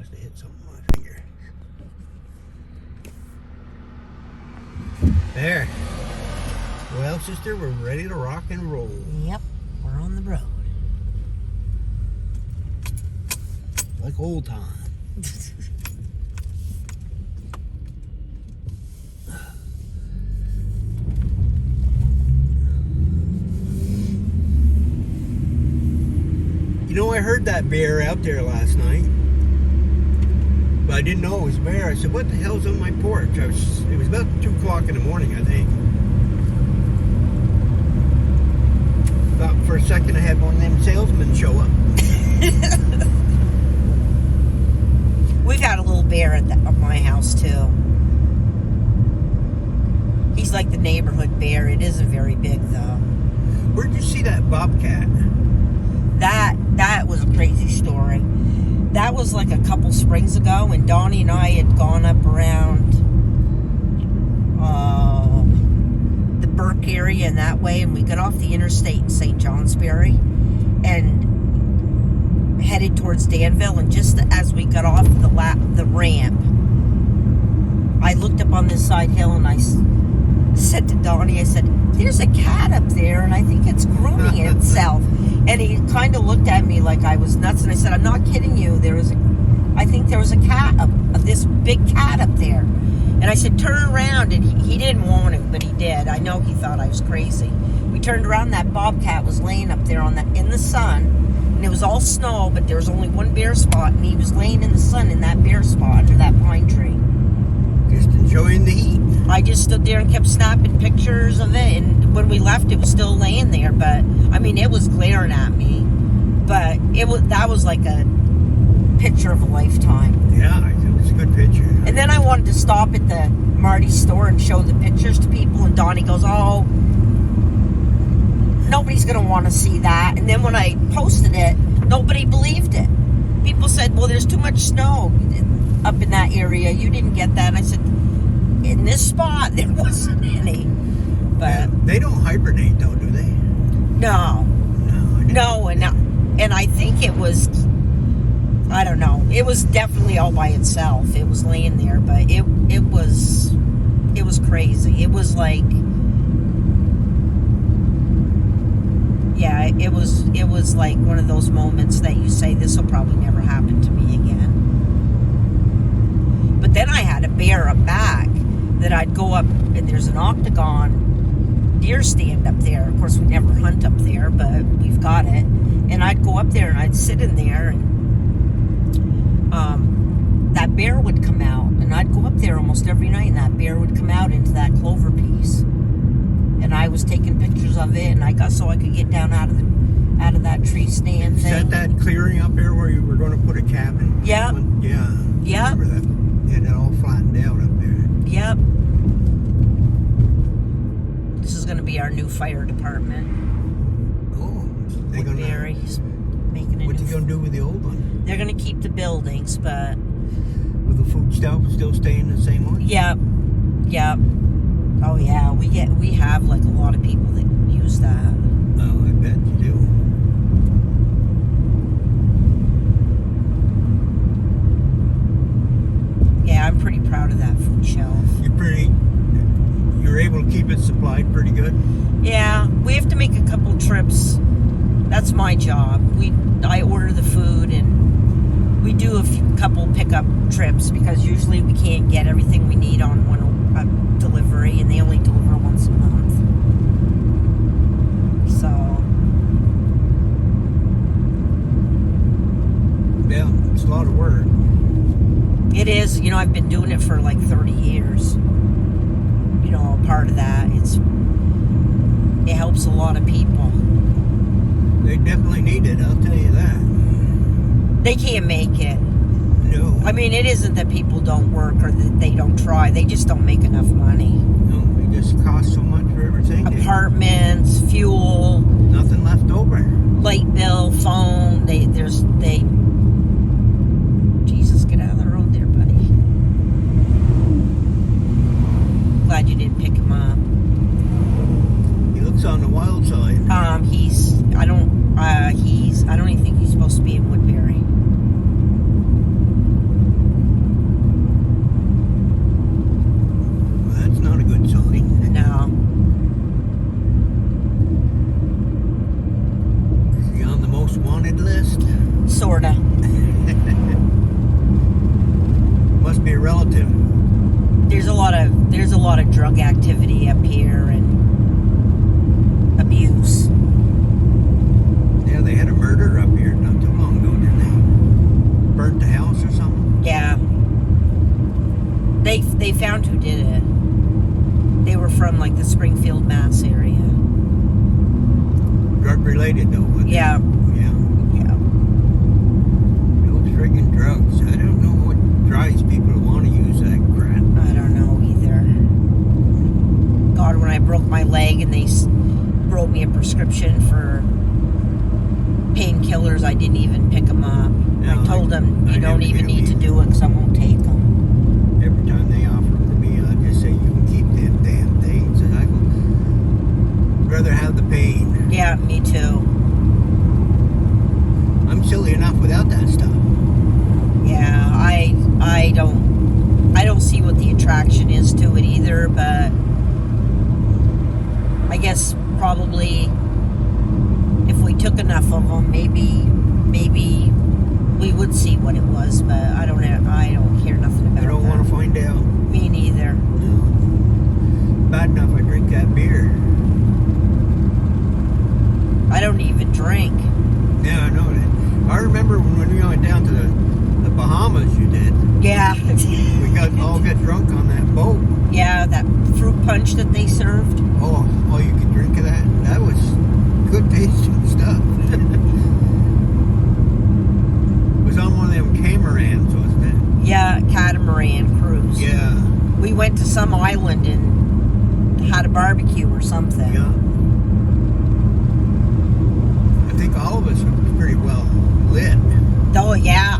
Must have hit something on my finger. There. Well, sister, we're ready to rock and roll. Yep, we're on the road. Like old time. You know, I heard that bear out there last night, but I didn't know it was a bear. I said, what the hell's on my porch? It was about 2 o'clock in the morning, I think. Thought for a second I had one of them salesmen show up. We've got a little bear at my house, too. He's like the neighborhood bear. It isn't very big, though. Where'd you see that bobcat? That was a crazy story. That was like a couple springs ago, and Donnie and I had gone up around the Burke area and that way, and we got off the interstate in St. Johnsbury and headed towards Danville, and just as we got off the ramp, I looked up on this side hill and I said to Donnie, I said, there's a cat up there and I think it's grooming itself. And he kind of looked at me like I was nuts, and I said, I'm not kidding you. I think there was a cat, this big cat up there. And I said, turn around, and he didn't want to, but he did. I know he thought I was crazy. We turned around, that bobcat was laying up there in the sun, and it was all snow, but there was only one bare spot, and he was laying in the sun in that bare spot under that pine tree. Just enjoying the heat. I just stood there and kept snapping pictures of it, and when we left, it was still laying there, but, I mean, it was glaring at me, but that was like a picture of a lifetime. Yeah, it was a good picture. And then I wanted to stop at the Marty store and show the pictures to people, and Donnie goes, oh, nobody's going to want to see that. And then when I posted it, nobody believed it. People said, well, there's too much snow up in that area. You didn't get that. And I said, in this spot, there wasn't any. But yeah, they don't hibernate, though, do they? No. No, and I think it was, I don't know. It was definitely all by itself. It was laying there, but it was crazy. It was like, yeah, it was like one of those moments that you say, this will probably never happen to me again. But then I had a bear up back that I'd go up, and there's an octagon deer stand up there. Of course, we never hunt up there, but we've got it. And I'd go up there and I'd sit in there, and that bear would come out, and I'd go up there almost every night, and that bear would come out into that clover piece, and I was taking pictures of it, and I got so I could get down out of that tree stand Is thing. that clearing up there where you were going to put a cabin? Yep. Yeah. Yep. Remember that? Yeah, that all flattened out up there. Yep. This is going to be our new fire department. Oh, they're going Woodbury. He's making a What's new. he going to do with the old one? They're going to keep the buildings, but Will the food stuff still stay in the same way? yep. Oh yeah, we have like a lot of people that use that. Oh, I bet you do. Yeah, I'm pretty proud of that food shelf. You're able to keep it supplied pretty good? Yeah, we have to make a couple trips. That's my job. I order the food, and we do a couple pickup trips because usually we can't get everything we need on one delivery, and they only deliver once a month. So Yeah, it's a lot of work. it is. You know, I've been doing it for like 30 years. You know, a part of that, it helps a lot of people. They definitely need it, I'll tell you that. They can't make it. No. I mean, it isn't that people don't work or that they don't try. They just don't make enough money. No, it just costs so much for everything. Apartments, fuel, Nothing left over. light bill, phone. Jesus, get out of the road there, buddy. Glad you didn't pick him up. He looks on the wild side. I don't even think he's supposed to be in Woodbury. drug activity up here and abuse. Yeah, they had a murder up here not too long ago, didn't they? Burnt the house or something? Yeah. They found who did it. They were from like the Springfield, Mass area. Drug related though, wasn't it? Yeah. Yeah. Yeah. Those friggin' drugs. I don't know what drives people to want to use that crap. I don't know either. God, when I broke my leg and they wrote me a prescription for painkillers, I didn't even pick them up. No, I told them, I you don't never even get 'em need to either. do it because I won't take them. Every time they offer them to me, I just say, you can keep them damn things. And I go, rather have the pain. Yeah, me too. I'm silly enough without that stuff. Yeah, I don't see what the attraction is to it either, but I guess probably if we took enough of them, maybe we would see what it was, but I don't care nothing about I don't that. want to find out. Me neither. No. Bad enough I drink that beer. I don't even drink. Yeah, I know that. I remember when we went down to the Bahamas, you did. Yeah. We all got drunk on that boat. Yeah, that fruit punch that they served. Oh, you could drink of that? That was good tasting stuff. It was on one of them catamarans, wasn't it? Yeah, catamaran cruise. Yeah. We went to some island and had a barbecue or something. Yeah. I think all of us were pretty well lit. Oh, yeah.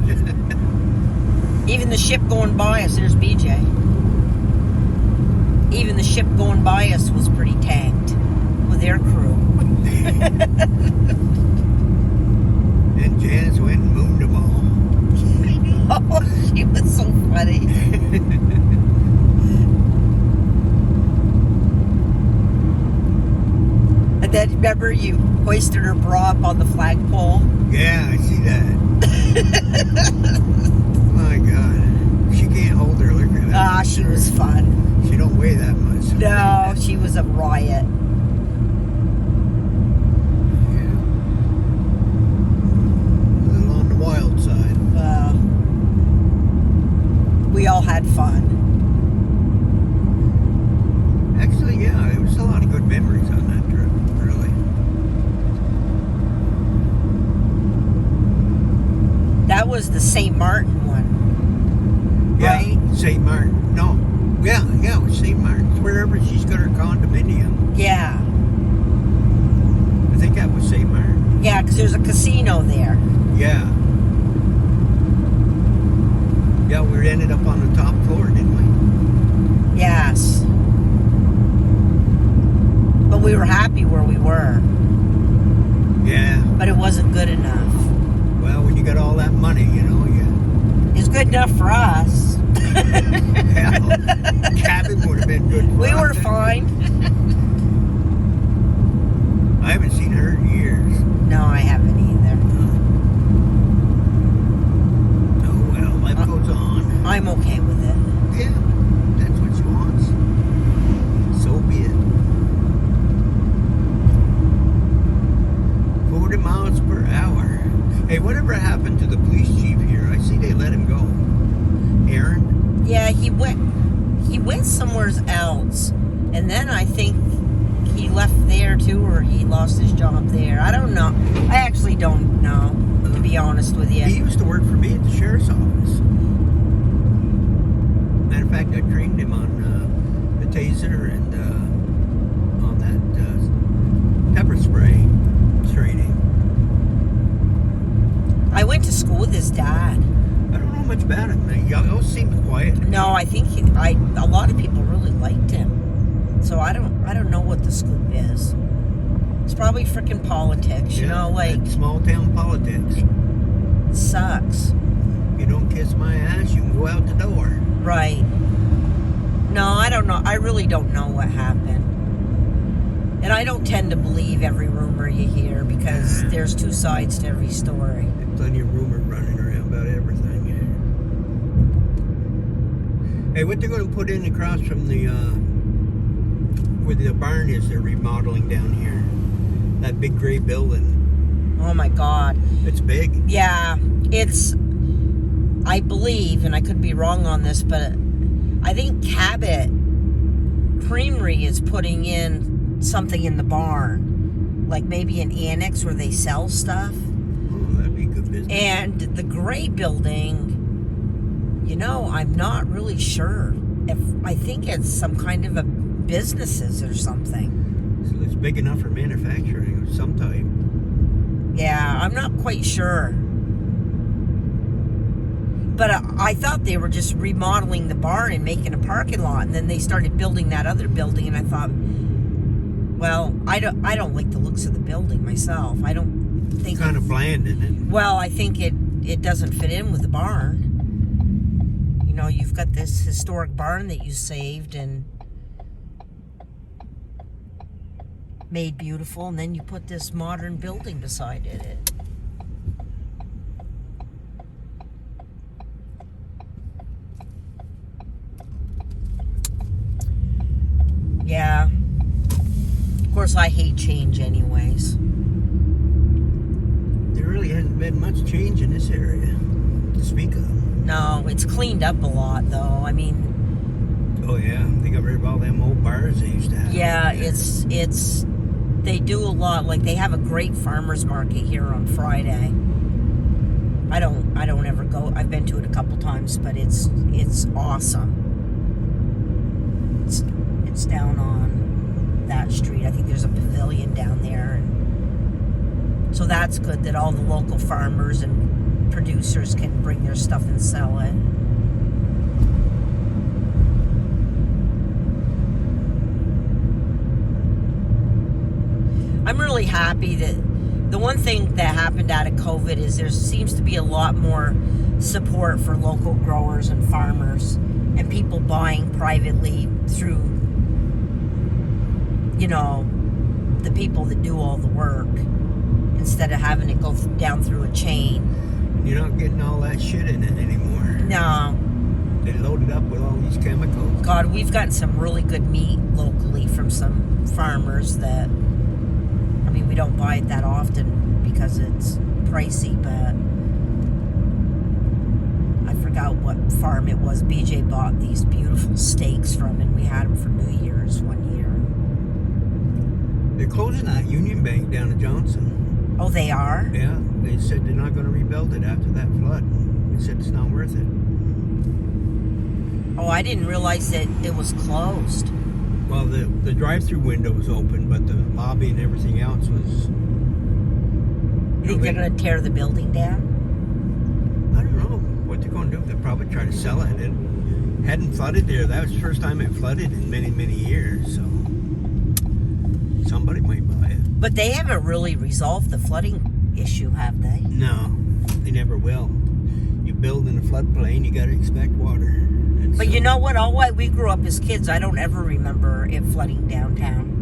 Even the ship going by us, there's BJ. Even the ship going by us was pretty tanked with their crew. And Janice went and mooned them all. Oh, she was so funny. And then remember you hoisted her bra up on the flagpole? Yeah, I see that. My God. She can't hold her liquor. Ah, she was fun. She don't weigh that much. No, she was a riot. Yeah. A little on the wild side. We all had fun. Actually, yeah, there was a lot of good memories on that trip, really. That was the St. Martin one, Yeah, right? St. Martin. No. Yeah, it was St. Martin's. Wherever she's got her condominium. Yeah. I think that was St. Martin. Yeah, because there's a casino there. Yeah. Yeah, we ended up on the top floor, didn't we? Yes. But we were happy where we were. Yeah. But it wasn't good enough. Well, when you got all that money, you know, It's good enough for us. hell, cabin would have been good for We us. were fine. I haven't seen her in years. No, I haven't either. Oh, well, life goes on. I'm okay with it. Yeah, that's what she wants. So be it. 40 miles per hour. Hey, whatever happened to the police chief here? I see they let him go. Aaron? Yeah, he went somewhere else. And then I think he left there too, or he lost his job there. I don't know. I actually don't know, to be honest with you. He used to work for me at the sheriff's office. Matter of fact, I trained him on the taser and on that pepper spray training. I went to school with his dad. I don't know much about him. He always seemed quiet. No, I think a lot of people really liked him. So I don't know what the scoop is. It's probably freaking politics, you know, like small town politics. it sucks. You don't kiss my ass, you can go out the door. Right. No, I don't know. I really don't know what happened. And I don't tend to believe every rumor you hear because there's two sides to every story. There's plenty of rumor running around about everything. Hey, what they're going to put in across from the where the barn is, they're remodeling down here. That big gray building. Oh my God. It's big. Yeah, it's, I believe, and I could be wrong on this, but I think Cabot Creamery is putting in something in the barn. Like maybe an annex where they sell stuff. Oh, that'd be good business. And the gray building, I'm not really sure. I think it's some kind of a businesses or something. So it's big enough for manufacturing of some type. Yeah, I'm not quite sure. But I thought they were just remodeling the barn and making a parking lot, and then they started building that other building, and I thought, well, I don't like the looks of the building myself. I don't think It's kind of bland, isn't it? Well, I think it doesn't fit in with the barn. You've got this historic barn that you saved and made beautiful, and then you put this modern building beside it. Yeah. Of course, I hate change anyways. There really hasn't been much change in this area to speak of. No, it's cleaned up a lot, though. I mean... Oh, yeah. They got rid of all them old bars they used to have. Yeah, it's... They do a lot. Like, they have a great farmer's market here on Friday. I don't ever go. I've been to it a couple times, but it's awesome. It's down on that street. I think there's a pavilion down there. And so that's good that all the local farmers and producers can bring their stuff and sell it. I'm really happy that the one thing that happened out of COVID is there seems to be a lot more support for local growers and farmers and people buying privately through, the people that do all the work instead of having it go down through a chain. You're not getting all that shit in it anymore. No. They load it up with all these chemicals. God, we've gotten some really good meat locally from some farmers that, we don't buy it that often because it's pricey, but I forgot what farm it was. BJ bought these beautiful steaks from, and we had them for New Year's one year. They're closing that Union Bank down in Johnson. Oh, they are? Yeah, they said they're not going to rebuild it after that flood. They said it's not worth it. Oh, I didn't realize that it was closed. Well, the drive-through window was open, but the lobby and everything else was... You think they're going to tear the building down? I don't know what they're going to do. They'll probably try to sell it. It hadn't flooded there. That was the first time it flooded in many, many years, so somebody might buy it. But they haven't really resolved the flooding issue, have they? No, they never will. You build in a floodplain, you got to expect water. But you know what? All while we grew up as kids, I don't ever remember it flooding downtown.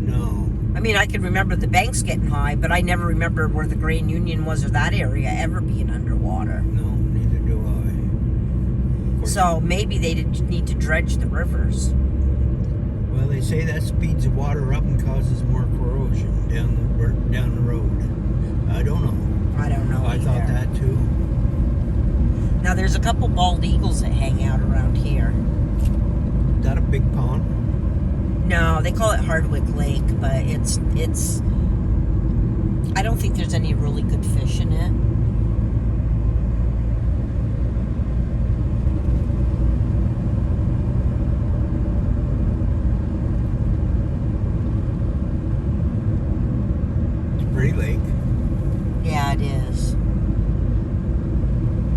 No. I can remember the banks getting high, but I never remember where the Grand Union was or that area ever being underwater. No, neither do I. So maybe they need to dredge the rivers. Well, they say that speeds the water up and causes more corrosion down the road. I don't know. I don't know. I thought that too. Now, there's a couple bald eagles that hang out around here. Is that a big pond? No, they call it Hardwick Lake, but it's. I don't think there's any really good fish in it. It's a pretty lake. Yeah, it is.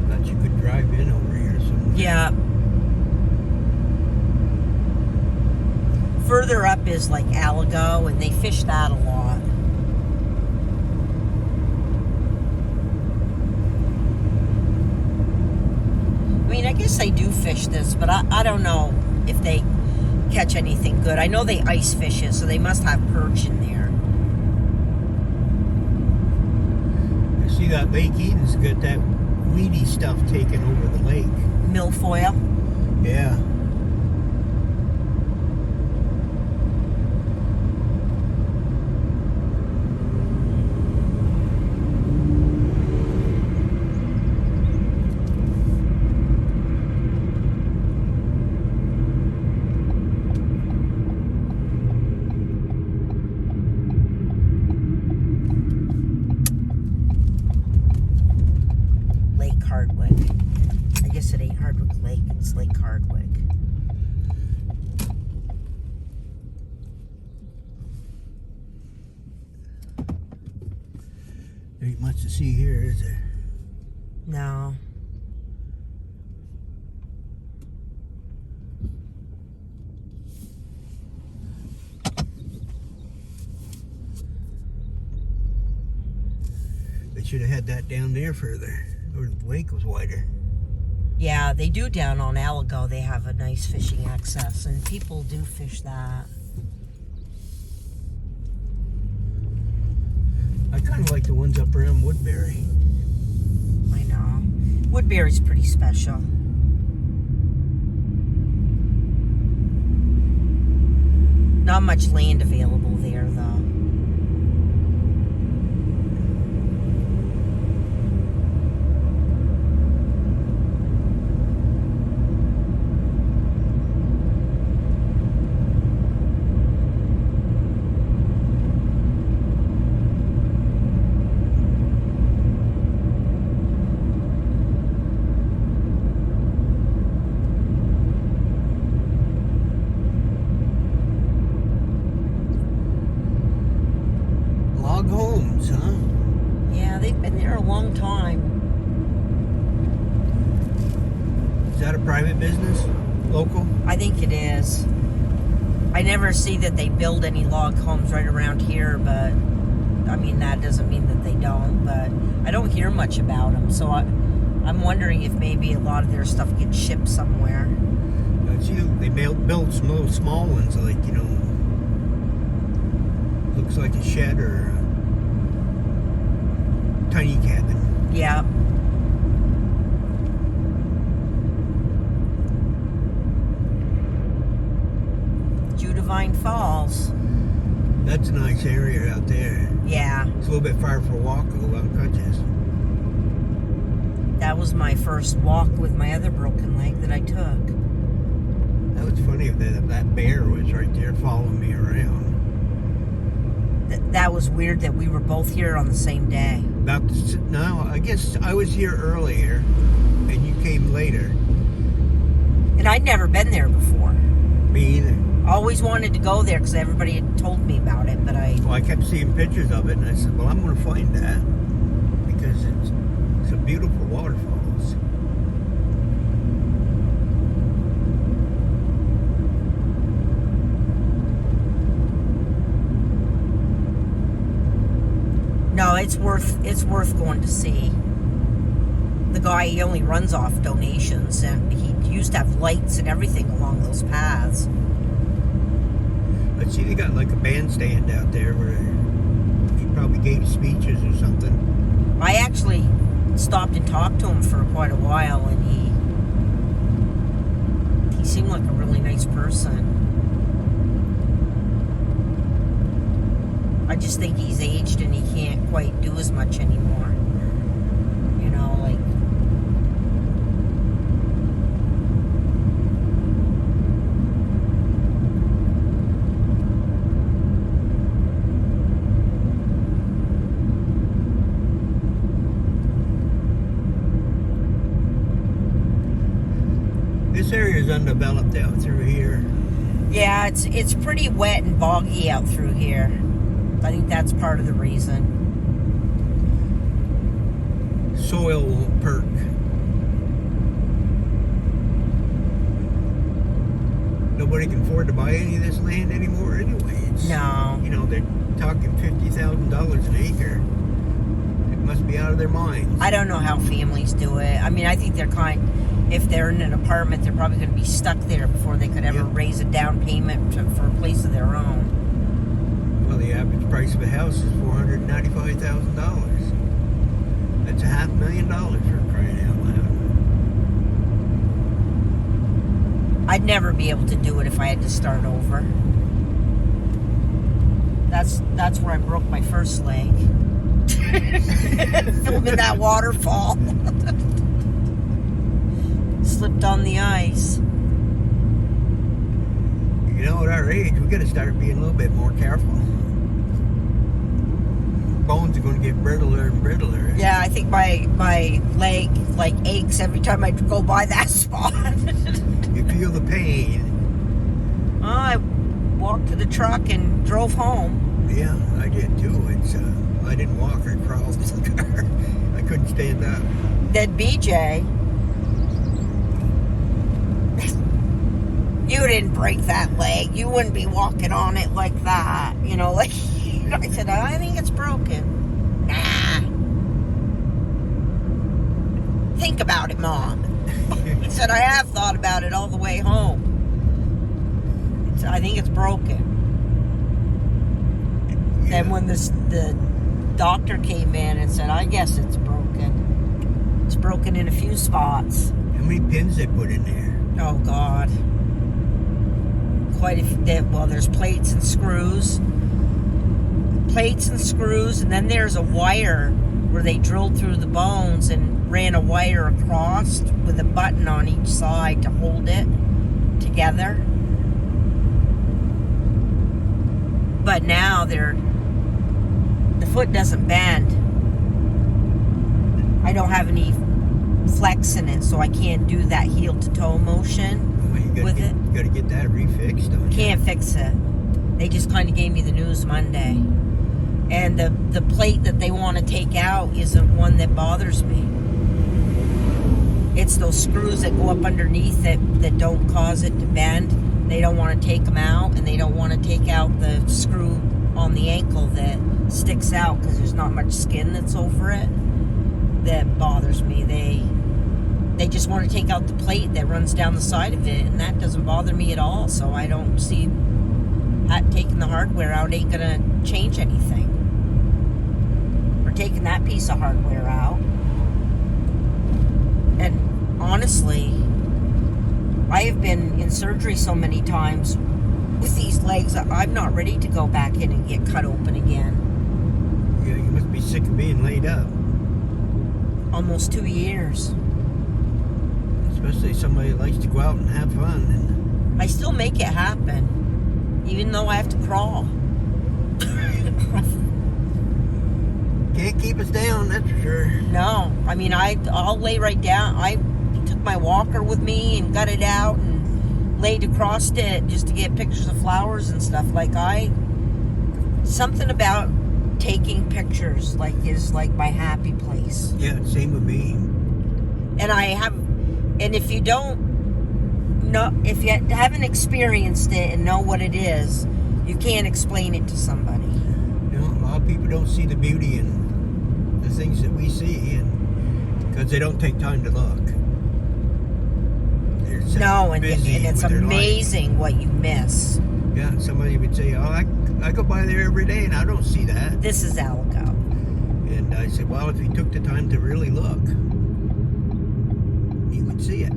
Thought you could drive in over here somewhere. Yeah. Further up is like Aligo, and they fish that a lot. I guess they do fish this, but I don't know if they catch anything good. I know they ice fish it, so they must have perch in there. I see that Lake Eden's got that weedy stuff taken over the lake. Milfoil. Yeah. Hardwick. I guess it ain't Hardwick Lake, it's Lake Hardwick. There ain't much to see here, is there? No. They should have had that down there further, or the lake was wider. Yeah, they do down on Aligo. They have a nice fishing access, and people do fish that. I kind of like the ones up around Woodbury. I know. Woodbury's pretty special. Not much land available there, though. Log homes, huh? Yeah, they've been there a long time. Is that a private business? Local? I think it is. I never see that they build any log homes right around here, but I mean, that doesn't mean that they don't, but I don't hear much about them, so I'm wondering if maybe a lot of their stuff gets shipped somewhere. See, they build some little small ones, like, you know, looks like a shed or a tiny cabin. Yeah. Judavine Falls. That's a nice area out there. Yeah. It's a little bit far for a walk, a lot of crutches. That was my first walk with my other broken leg that I took. That was funny that bear was right there following me around. That was weird that we were both here on the same day. No, I guess I was here earlier and you came later. And I'd never been there before. Me either. Always wanted to go there because everybody had told me about it, but Well, I kept seeing pictures of it and I said, well, I'm going to find that because it's a beautiful waterfalls. no, it's worth going to see. The guy, he only runs off donations, and he used to have lights and everything along those paths. I see they got like a bandstand out there where he probably gave speeches or something. I actually stopped and talked to him for quite a while, and he seemed like a really nice person. I just think he's aged and he can't quite do as much anymore. You know, like... This area is undeveloped out through here. Yeah, it's pretty wet and boggy out through here. I think that's part of the reason. Soil won't perk. Nobody can afford to buy any of this land anymore anyway. No. You know, they're talking $50,000 an acre. It must be out of their minds. I don't know how families do it. I mean, I think if they're in an apartment, they're probably going to be stuck there before they could ever raise a down payment for a place of their own. Well, the average price of a house is $495,000. That's $500,000 for crying out loud. I'd never be able to do it if I had to start over. That's where I broke my first leg. Filming that waterfall. Slipped on the ice. You know, at our age, we got to start being a little bit more careful. bones are going to get brittler and brittler. Yeah, I think my leg like aches every time I go by that spot. You feel the pain. I walked to the truck and drove home. Yeah, I did too. I didn't walk or crawl to the car. I couldn't stand up. Then BJ, you didn't break that leg. You wouldn't be walking on it like that. You know, like I said, I think it's broken. Nah. Think about it, Mom. I said, I have thought about it all the way home. I think it's broken. Yeah. Then when the doctor came in and said, I guess it's broken. It's broken in a few spots. How many pins they put in there? Oh, God. Quite a few. Well, there's plates and screws. Plates and screws, and then there's a wire where they drilled through the bones and ran a wire across with a button on each side to hold it together. But now the foot doesn't bend. I don't have any flex in it, so I can't do that heel to toe motion with it. You got to get that refixed. Don't you? Can't fix it. They just kind of gave me the news Monday. And the plate that they want to take out isn't one that bothers me. It's those screws that go up underneath it that don't cause it to bend. They don't want to take them out, and they don't want to take out the screw on the ankle that sticks out because there's not much skin that's over it. That bothers me. They just want to take out the plate that runs down the side of it, and that doesn't bother me at all. So I don't see taking the hardware out ain't gonna change anything. Or taking that piece of hardware out. And honestly, I have been in surgery so many times with these legs, I'm not ready to go back in and get cut open again. Yeah, you must be sick of being laid up. Almost 2 years. Especially somebody that likes to go out and have fun. And I still make it happen, even though I have to crawl. can't keep us down, that's for sure. No, I mean, I'll lay right down. I took my walker with me and got it out and laid across it just to get pictures of flowers and stuff. Something about taking pictures is like my happy place. Yeah, same with me. And if you if you haven't experienced it and know what it is, you can't explain it to somebody. You know, a lot of people don't see the beauty in the things that we see, and because they don't take time to look. They're so And busy it's with their amazing what you miss. life. Yeah, somebody would say, "Oh, I go by there every day, and I don't see that." This is Alico. And I said, "Well, if you took the time to really look, you would see it."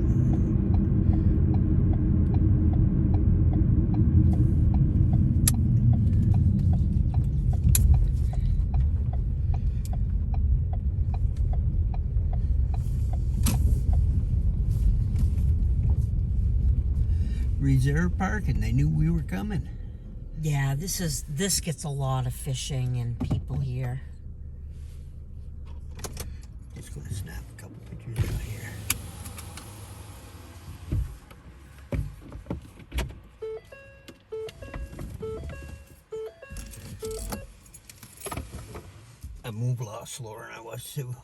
Reserve Park, and they knew we were coming. Yeah, this gets a lot of fishing and people here. Just gonna snap a couple pictures out here. I moved a lot slower than I was too.